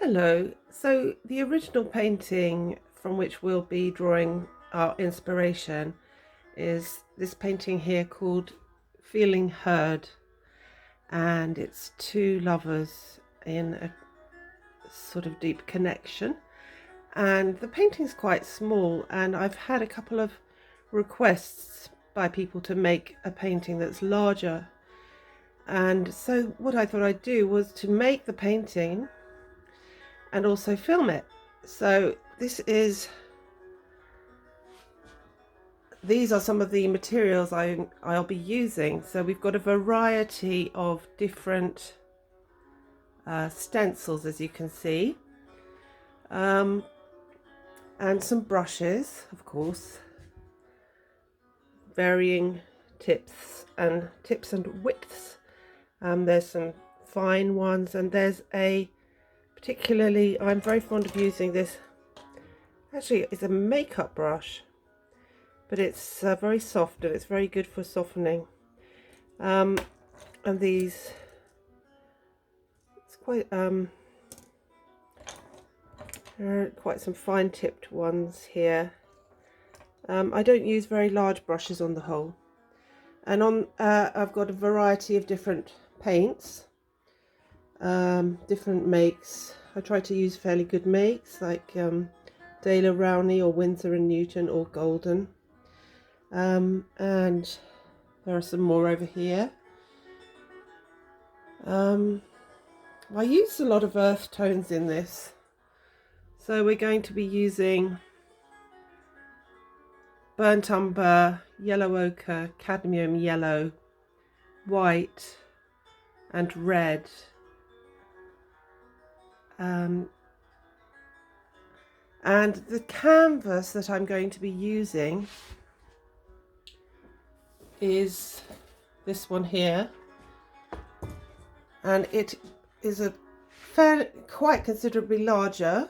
Hello. So the original painting from which we'll be drawing our inspiration is this painting here called Feeling Heard, and it's two lovers in a sort of deep connection. And the painting's quite small, and I've had a couple of requests by people to make a painting that's larger. And so what I thought I'd do was to make the painting and also film it. So these are some of the materials I'll be using. So we've got a variety of different stencils, as you can see, and some brushes, of course, varying tips and widths. There's some fine ones, and there's I'm very fond of using this. Actually, it's a makeup brush, but it's very soft and it's very good for softening. And these, it's quite some fine tipped ones here. I don't use very large brushes on the whole. And I've got a variety of different paints, different makes. I try to use fairly good makes like Daler Rowney or Winsor & Newton or Golden. And there are some more over here. I used a lot of earth tones in this. So we're going to be using burnt umber, yellow ochre, cadmium yellow, white and red. And the canvas that I'm going to be using is this one here, and it is quite considerably larger,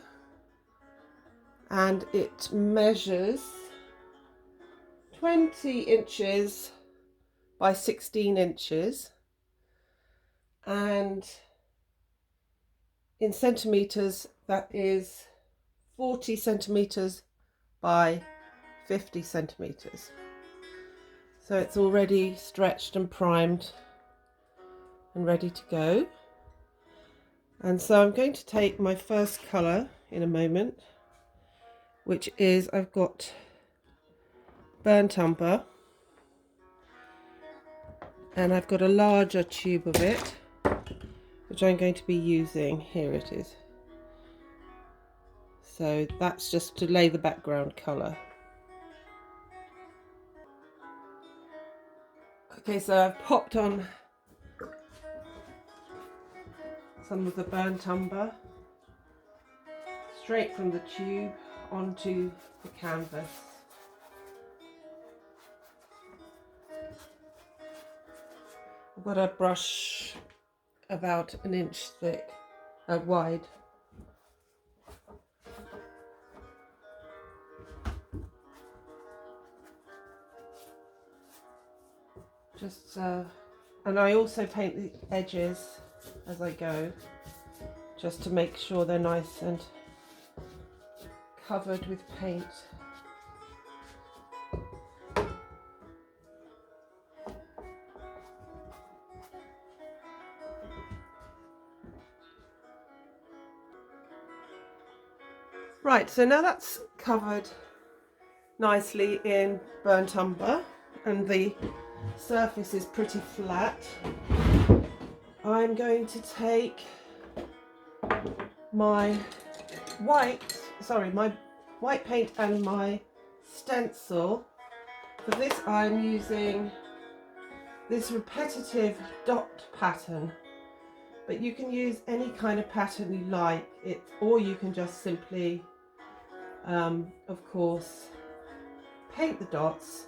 and it measures 20 inches by 16 inches, and in centimeters that is 40 centimeters by 50 centimeters. So it's already stretched and primed and ready to go. And so I'm going to take my first colour in a moment, which is, I've got burnt umber, and I've got a larger tube of it, which I'm going to be using. Here it is. So that's just to lay the background colour. Okay, so I've popped on some of the burnt umber straight from the tube onto the canvas. I've got a brush about an inch thick, wide. And I also paint the edges as I go, just to make sure they're nice and covered with paint. Right, so now that's covered nicely in burnt umber and the surface is pretty flat. I'm going to take my white paint and my stencil. For this I'm using this repetitive dot pattern, but you can use any kind of pattern you like, or you can just simply of course paint the dots,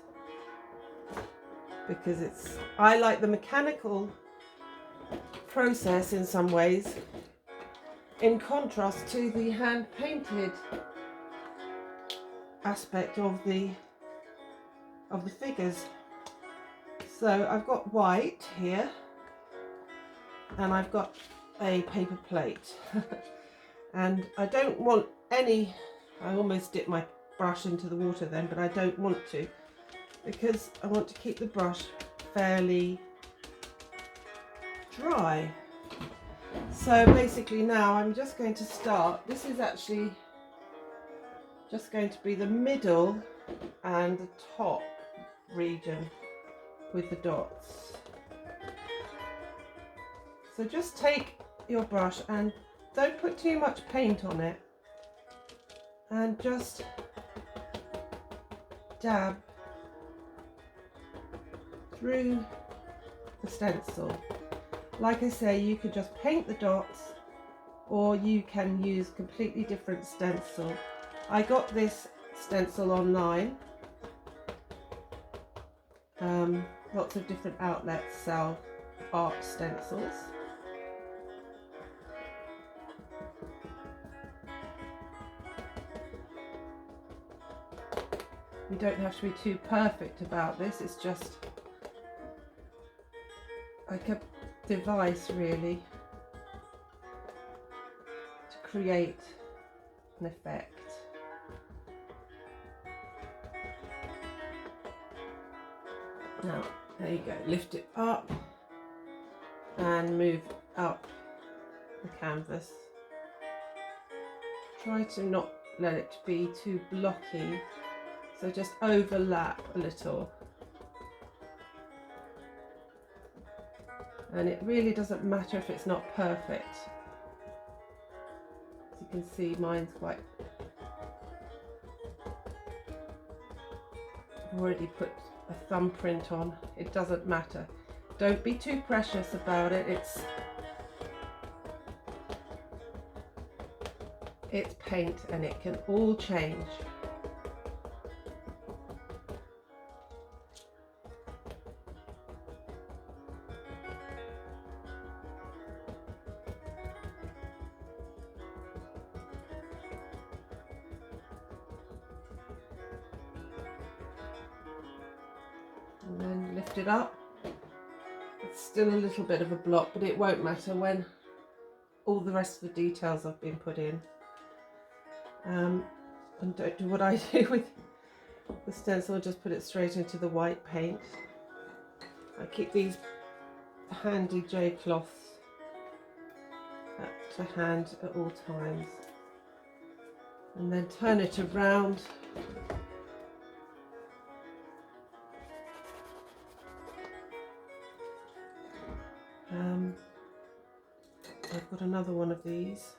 because I like the mechanical process in some ways, in contrast to the hand painted aspect of the figures. So I've got white here, and I've got a paper plate And I don't want any, I almost dip my brush into the water then, but I don't want to, because I want to keep the brush fairly dry. So basically now I'm just going to start, this is actually just going to be the middle and the top region with the dots. So just take your brush and don't put too much paint on it, and just dab through the stencil. Like I say, you could just paint the dots, or you can use completely different stencil. I got this stencil online. Lots of different outlets sell art stencils. You don't have to be too perfect about this, it's just like a device really to create an effect. Now, there you go, lift it up and move up the canvas. Try to not let it be too blocky, so just overlap a little. And it really doesn't matter if it's not perfect. As you can see, mine's quite... I've already put a thumbprint on. It doesn't matter. Don't be too precious about it. It's paint and it can all change. And then lift it up. It's still a little bit of a block, but it won't matter when all the rest of the details have been put in. And don't do what I do with the stencil, just put it straight into the white paint. I keep these handy J cloths to hand at all times. And then turn it around. I've got another one of these.